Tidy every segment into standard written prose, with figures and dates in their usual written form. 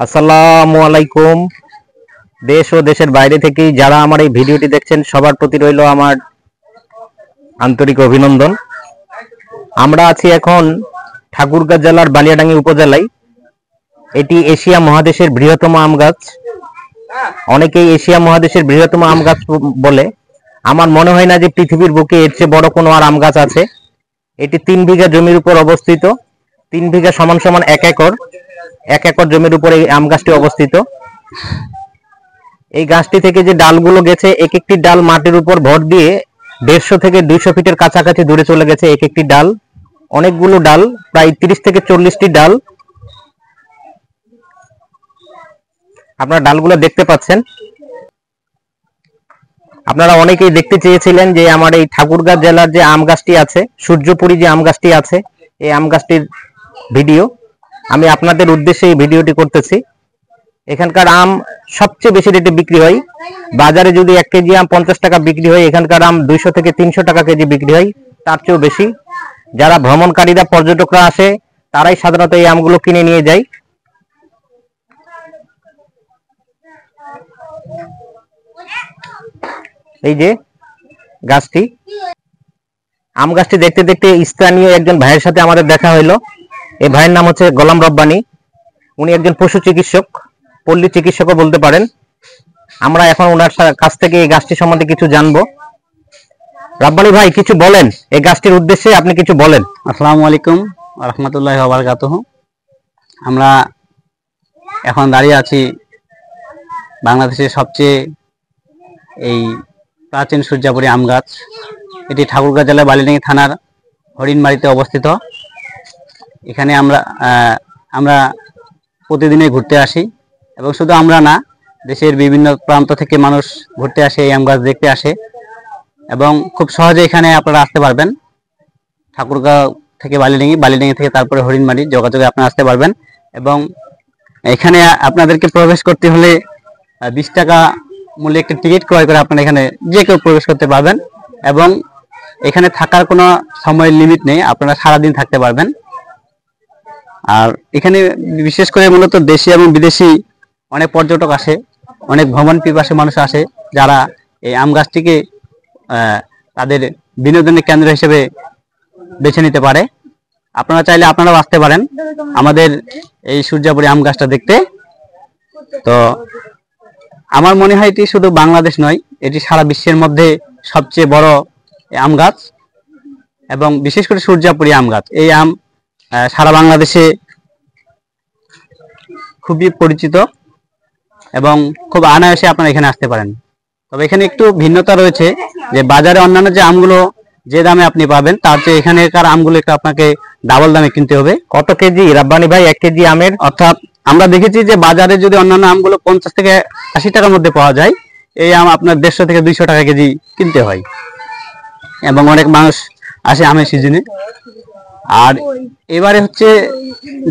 আসসালামু আলাইকুম। দেশ ও দেশের বাইরে থেকে যারা আমার এই ভিডিওটি দেখছেন সবার প্রতি রইল আমার আন্তরিক অভিনন্দন। আমরা আছি এখন ঠাকুরগাঁও জেলার বালিয়াডাঙ্গি উপজেলায়। এটি এশিয়া মহাদেশের বৃহত্তম আম গাছ। অনেকেই এশিয়া মহাদেশের বৃহত্তম আম গাছ বলে। আমার মনে হয় না যে পৃথিবীর বুকে এর চেয়ে বড় কোনো আর আম গাছ আছে। এটি 3 বিঘা জমির উপর অবস্থিত। 3 বিঘা সমান সমান 1 একর। 1 একর জমির উপর এই আম গাছটি অবস্থিত। এই গাছটি থেকে যে ডালগুলো গেছে, এক একটি ডাল মাটির উপর ভর দিয়ে 150 থেকে 200 ফিটের কাছাকাছি দূরে চলে গেছে। এক একটি ডাল, অনেকগুলো ডাল, প্রায় 30 থেকে 40টি ডাল। আপনারা ডালগুলো দেখতে পাচ্ছেন। আপনারা অনেকেই দেখতে চেয়েছিলেন যে আমার এই ঠাকুরগাঁও জেলার যে আম গাছটি আছে, সূর্যপুরী যে আম গাছটি আছে, এই আম গাছটির ভিডিও আমি আপনাদের উদ্দেশ্যে এই ভিডিওটি করতেছি। এখানকার আম সবচেয়ে বেশি রেটে বিক্রি হয়। বাজারে যদি 1 কেজি আম 50 টাকা বিক্রি হয়, এখানকার আম 200 থেকে 300 টাকা কেজি বিক্রি হয়, তার চেয়েও বেশি। যারা ভ্রমণকারীরা, পর্যটকরা আসে, তারাই সাধারণত এই আমগুলো কিনে নিয়ে যায়। এই যে গাছটি, আম গাছটি দেখতে দেখতে স্থানীয় একজন ভাইয়ের সাথে আমাদের দেখা হইলো। এই ভাইয়ের নাম হচ্ছে গোলাম রব্বানী। উনি একজন পশু চিকিৎসক, পল্লী চিকিৎসকও বলতে পারেন। আমরা এখন ওনার কাছ থেকে এই গাছটি সম্বন্ধে কিছু জানবো। রব্বানী ভাই, কিছু বলেন এই গাছটির উদ্দেশ্যে, আপনি কিছু বলেন। আসসালামু আলাইকুম ওয়া রাহমাতুল্লাহি ওয়া বারাকাতুহু। আমরা এখন দাঁড়িয়ে আছি বাংলাদেশের সবচেয়ে এই প্রাচীন সূর্যাপুরী আম গাছ। এটি ঠাকুরগাঁও জেলার বালিয়াডাঙ্গি থানার হরিণমারিতে অবস্থিত। এখানে আমরা প্রতিদিনই ঘুরতে আসি, এবং শুধু আমরা না, দেশের বিভিন্ন প্রান্ত থেকে মানুষ ঘুরতে আসে, এই আম গাছ দেখতে আসে। এবং খুব সহজে এখানে আপনারা আসতে পারবেন। ঠাকুরগাঁও থেকে বালিয়াডাঙ্গি, বালিয়াডাঙ্গি থেকে তারপরে হরিণমারি যোগাযোগে আপনারা আসতে পারবেন। এবং এখানে আপনাদেরকে প্রবেশ করতে হলে 20 টাকা মূল্যে একটি টিকিট ক্রয় করে আপনারা এখানে যে কেউ প্রবেশ করতে পারবেন। এবং এখানে থাকার কোনো সময়ের লিমিট নেই, আপনারা সারাদিন থাকতে পারবেন। আর এখানে বিশেষ করে মূলত দেশি এবং বিদেশি অনেক পর্যটক আসে, অনেক ভ্রমণ পিপাসী মানুষ আসে, যারা এই আম গাছটিকে তাদের বিনোদনের কেন্দ্র হিসেবে বেছে নিতে পারে। আপনারা চাইলে আপনারাও আসতে পারেন আমাদের এই সূর্যাপুরী আম গাছটা দেখতে। তো আমার মনে হয় এটি শুধু বাংলাদেশ নয়, এটি সারা বিশ্বের মধ্যে সবচেয়ে বড় আম গাছ, এবং বিশেষ করে সূর্যাপুরী আম গাছ। এই আম সারা বাংলাদেশে খুবই পরিচিত, এবং খুব অনায়াসে আপনারা এখানে আসতে পারেন। তবে এখানে একটু ভিন্নতা রয়েছে, যে বাজারে অন্যান্য যে আমগুলো যে দামে আপনি পাবেন, তার চেয়ে এখানকার আমগুলো একটু আপনাকে ডাবল দামে কিনতে হবে। কত কেজি রব্বানী ভাই 1 কেজি আমের? অর্থাৎ আমরা দেখেছি যে বাজারে যদি অন্যান্য আমগুলো 50 থেকে 80 টাকার মধ্যে পাওয়া যায়, এই আম আপনার 150 থেকে 200 টাকা কেজি কিনতে হয়। এবং অনেক মানুষ আসে আমের সিজনে। আর এবারে হচ্ছে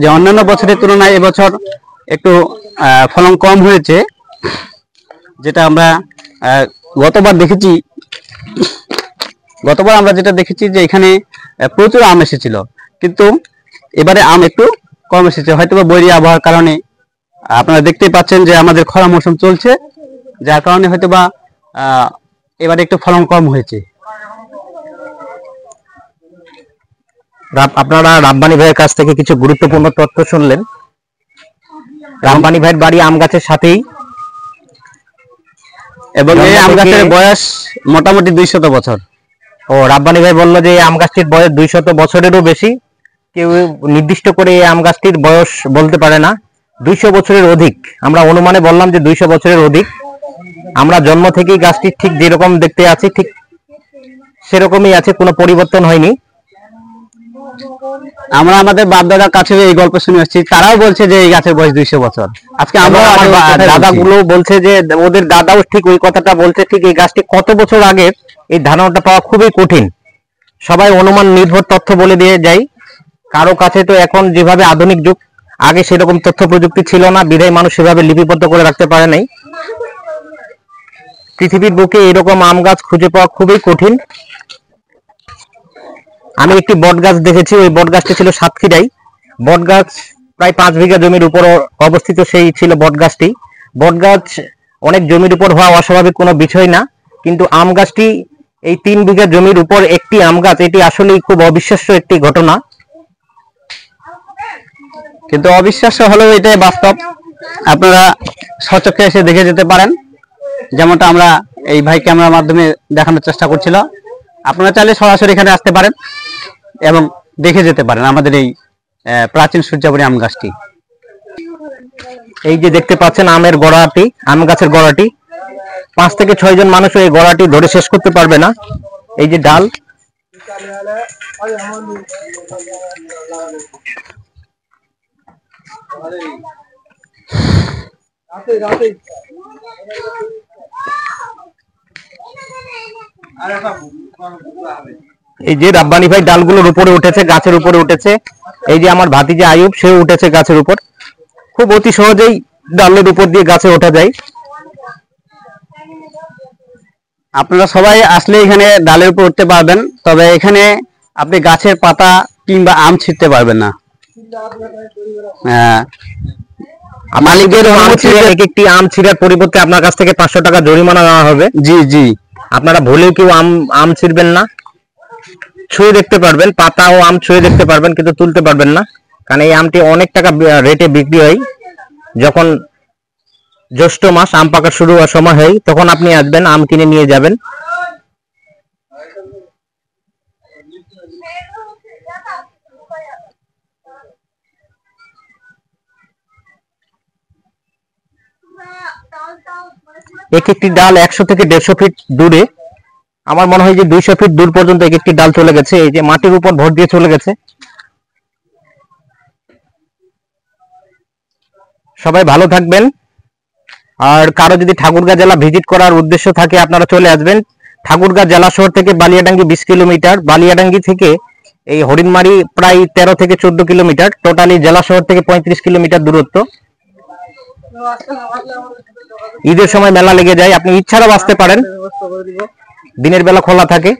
যে অন্যান্য বছরের তুলনায় এবছর একটু ফলন কম হয়েছে, যেটা আমরা গতবার আমরা যেটা দেখেছি যে এখানে প্রচুর আম এসেছিল, কিন্তু এবারে আম একটু কম এসেছে, হয়তো বা বৈরী আবহাওয়ার কারণে। আপনারা দেখতেই পাচ্ছেন যে আমাদের খরা মৌসুম চলছে, যার কারণে হয়তো বা এবারে একটু ফলন কম হয়েছে। আপনারা রব্বানী ভাইয়ের কাছ থেকে কিছু গুরুত্বপূর্ণ তথ্য শুনলেন। রব্বানী ভাইয়ের বাড়ি আম গাছের সাথেই, এবং এই আম গাছের বয়স মোটামুটি 200 বছর। ও, রব্বানী ভাই বললো যে আম গাছটির বয়স 200 বছরেরও বেশি। কেউ নির্দিষ্ট করে এই আম গাছটির বয়স বলতে পারে না। 200 বছরের অধিক, আমরা অনুমানে বললাম যে 200 বছরের অধিক। আমরা জন্ম থেকেই গাছটি ঠিক যেরকম দেখতে আছি, ঠিক সেরকমই আছে, কোনো পরিবর্তন হয়নি। আমরা আমাদের বাপ দাদার কাছে এই গল্প শুনে আসছি, তারাও বলছে যে এই গাছের বয়স 200 বছর। আজকে আমরা দাদাগুলো বলছে যে ওদের দাদাও ঠিক ওই কথাটা বলছে। ঠিক এই গাছটি কত বছর আগে, এই ধারণাটা পাওয়া খুবই কঠিন। সবাই অনুমান নির্ভর তথ্য বলে দিয়ে যায়। কারো কাছে তো এখন যেভাবে আধুনিক যুগ, আগে সেরকম তথ্য প্রযুক্তি ছিল না, বিধায় মানুষ সেভাবে লিপিবদ্ধ করে রাখতে পারে নাই। পৃথিবীর বুকে এরকম আম গাছ খুঁজে পাওয়া খুবই কঠিন। আমি একটি বট গাছ দেখেছি, ওই বট গাছটি ছিল সাতক্ষীরায়। বট গাছ প্রায় 5 বিঘা জমির উপর অবস্থিত সেই ছিল বটগাছটি। বটগাছ অনেক জমির উপর হওয়া অস্বাভাবিক কোনো বিষয় না, কিন্তু আম গাছটি এই 3 বিঘা জমির উপর একটি আম গাছ, এটি আসলেই খুব অবিশ্বাস্য একটি ঘটনা। কিন্তু অবিশ্বাস্য হলেও এটাই বাস্তব, আপনারা সচক্ষে এসে দেখে যেতে পারেন, যেমনটা আমরা এই ভাই ক্যামেরার মাধ্যমে দেখানোর চেষ্টা করছিল। আপনারা চাইলে সরাসরি এখানে আসতে পারেন এবং দেখে যেতে পারেন আমাদের এই প্রাচীন সূর্যাপুরী আম গাছটি। এই যে দেখতে পাচ্ছেন আমের গড়াটি, আম গাছের গড়াটি, 5 থেকে 6 জন মানুষ এই গড়াটি ধরে শেষ করতে পারবে না। এই যে ডাল, এই যে রাব্বানি ভাই ডালগুলোর উপরে উঠেছে, গাছের উপরে উঠেছে। এই যে আমার ভাতিজা আয়ুব, সেও উঠেছে গাছের উপর। খুব অতি সহজেই ডালের উপর দিয়ে গাছে ওঠা যায়। আপনারা সবাই আসলে এখানে ডালের উপর উঠতে পারবেন, তবে এখানে আপনি গাছের পাতা কিংবা আম ছিঁড়তে পারবেন না। মালিকের অনুমতি এক একটি আম ছিঁড়ার পরিবর্তে আপনার কাছ থেকে 500 টাকা জরিমানা নেওয়া হবে। জি জি, আপনারা ভুলেও কেউ আম ছিঁড়বেন না। ছুঁয়ে দেখতে পারবেন, পাতা ও আম ছুঁয়ে দেখতে পারবেন, কিন্তু তুলতে পারবেন না, কারণ এই আমটি অনেক টাকা রেটে বিক্রি হয়। যখন জ্যৈষ্ঠ মাস আম পাকা শুরু হওয়ার সময় হয়, তখন আপনি আসবেন, আম কিনে নিয়ে যাবেন। এক একটি ডাল 100 থেকে 150 ফিট দূরে, আমার মনে হয় যে 200 ফিট দূর পর্যন্ত এক একটি ডাল চলে গেছে। এই যে মাটির উপর ভর দিয়ে চলে গেছে। সবাই ভালো থাকবেন। আর কারো যদি ঠাকুরগাঁ জেলা ভিজিট করার উদ্দেশ্য থাকে, আপনারা চলে আসবেন। ঠাকুরগাঁ জেলা শহর থেকে বালিয়াডাঙ্গি 20 কিলোমিটার, বালিয়াডাঙ্গি থেকে এই হরিণমারি প্রায় 13 থেকে 14 কিলোমিটার, টোটালি জেলা শহর থেকে 35 কিলোমিটার দূরত্ব। ঈদের সময় মেলা লেগে যায়, আপনি ইচ্ছারাও আসতে পারেন। দিনের বেলা খোলা থাকে,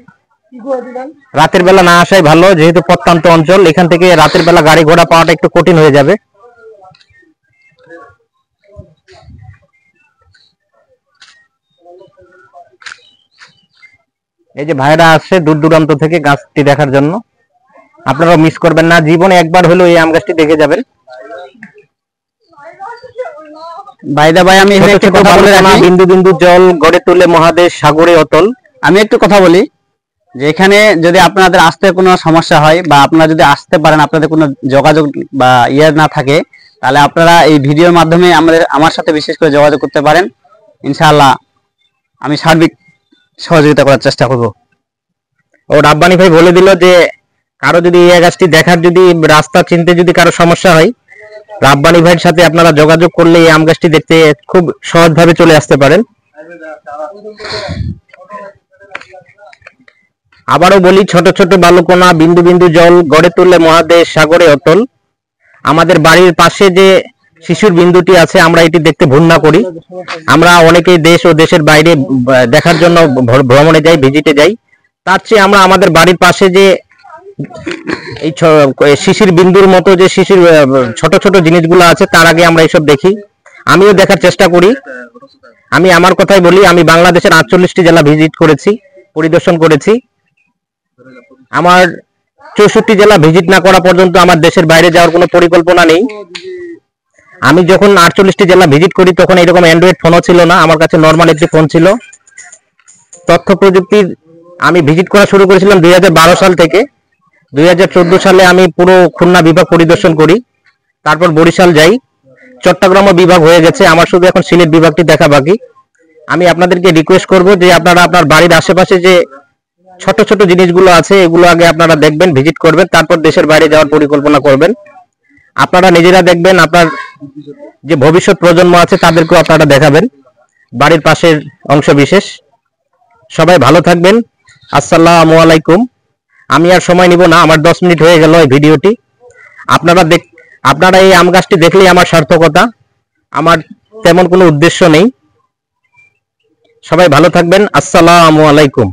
রাতের বেলা না আসাই ভালো, যেহেতু প্রত্যন্ত অঞ্চল, এখান থেকে রাতের বেলা গাড়ি ঘোড়া পাওয়াটা একটু কঠিন হয়ে যাবে। এই যে ভাইরা আসছে দূর দূরান্ত থেকে গাছটি দেখার জন্য, আপনারা মিস করবেন না। জীবনে একবার হলেও এই আম গাছটি দেখে যাবেন। ভাইদা ভাই, আমি এখানে একটা কথা বলে রাখি, বিন্দু বিন্দু জল গড়ে তোলে মহাদেশ, সাগরে অতল। আমি একটু কথা বলি যে এখানে যদি আপনাদের আসতে কোনো সমস্যা হয়, বা আপনারা যদি আসতে পারেন, আপনাদের কোনো যোগাযোগ বা না থাকে, তাহলে আপনারা এই ভিডিওর মাধ্যমে আমার সাথে বিশেষ করে যোগাযোগ করতে পারেন। ইনশাআল্লাহ আমি সার্বিক সহযোগিতা করার চেষ্টা করব। ও রাব্বানি ভাই বলে দিল যে কারো যদি এই গাছটি দেখার, যদি রাস্তা চিনতে যদি কারো সমস্যা হয়, রাব্বানি ভাইয়ের সাথে আপনারা যোগাযোগ করলে এই আম গাছটি দেখতে খুব সহজভাবে চলে আসতে পারেন। আবারও বলি, ছোট ছোট বালুকণা, বিন্দু বিন্দু জল গড়ে তুললে মহাদেশ, সাগরে অতল। আমাদের বাড়ির পাশে যে শিশুর বিন্দুটি আছে, আমরা এটি দেখতে ভুল না করি। আমরা অনেকেই দেশ ও দেশের বাইরে দেখার জন্য ভ্রমণে যাই, ভিজিটে যাই। তার চেয়ে আমরা আমাদের বাড়ির পাশে যে এই শিশির বিন্দুর মতো যে শিশির ছোট ছোট জিনিসগুলো আছে, তার আগে আমরা এইসব দেখি। আমিও দেখার চেষ্টা করি। আমি আমার কথাই বলি, আমি বাংলাদেশের 48টি জেলা ভিজিট করেছি, পরিদর্শন করেছি। আমার 64 জেলা ভিজিট না করা পর্যন্ত আমার দেশের বাইরে যাওয়ার কোনো পরিকল্পনা নেই। আমি যখন 48টি জেলা ভিজিট করি, তখন এরকম অ্যান্ড্রয়েড ফোনও ছিল না, আমার কাছে নর্মাল একটি ফোন ছিল। তথ্য প্রযুক্তির আমি ভিজিট করা শুরু করেছিলাম 2012 সাল থেকে। 2014 সালে আমি পুরো খুলনা বিভাগ পরিদর্শন করি, তারপর বরিশাল যাই, চট্টগ্রাম বিভাগ হয়ে গেছে, আমার শুধু এখন সিলেট বিভাগটি দেখা বাকি। আমি আপনাদেরকে রিকোয়েস্ট করব যে আপনারা আপনার বাড়ির আশেপাশে যে ছোট ছোট জিনিসগুলো আছে, এগুলো আগে আপনারা দেখবেন, ভিজিট করবেন, তারপর দেশের বাইরে যাওয়ার পরিকল্পনা করবেন। আপনারা নিজেরা দেখবেন, আপনার যে ভবিষ্যৎ প্রজন্ম আছে তাদেরকেও আপনারা দেখাবেন বাড়ির পাশের অংশ বিশেষ। সবাই ভালো থাকবেন। আসসালামু আলাইকুম। আমি আর সময় নিব না, আমার 10 মিনিট হয়ে গেল এই ভিডিওটি। আপনারা এই আম গাছটি দেখলেই আমার সার্থকতা, আমার তেমন কোনো উদ্দেশ্য নেই। সবাই ভালো থাকবেন। আসসালামু আলাইকুম।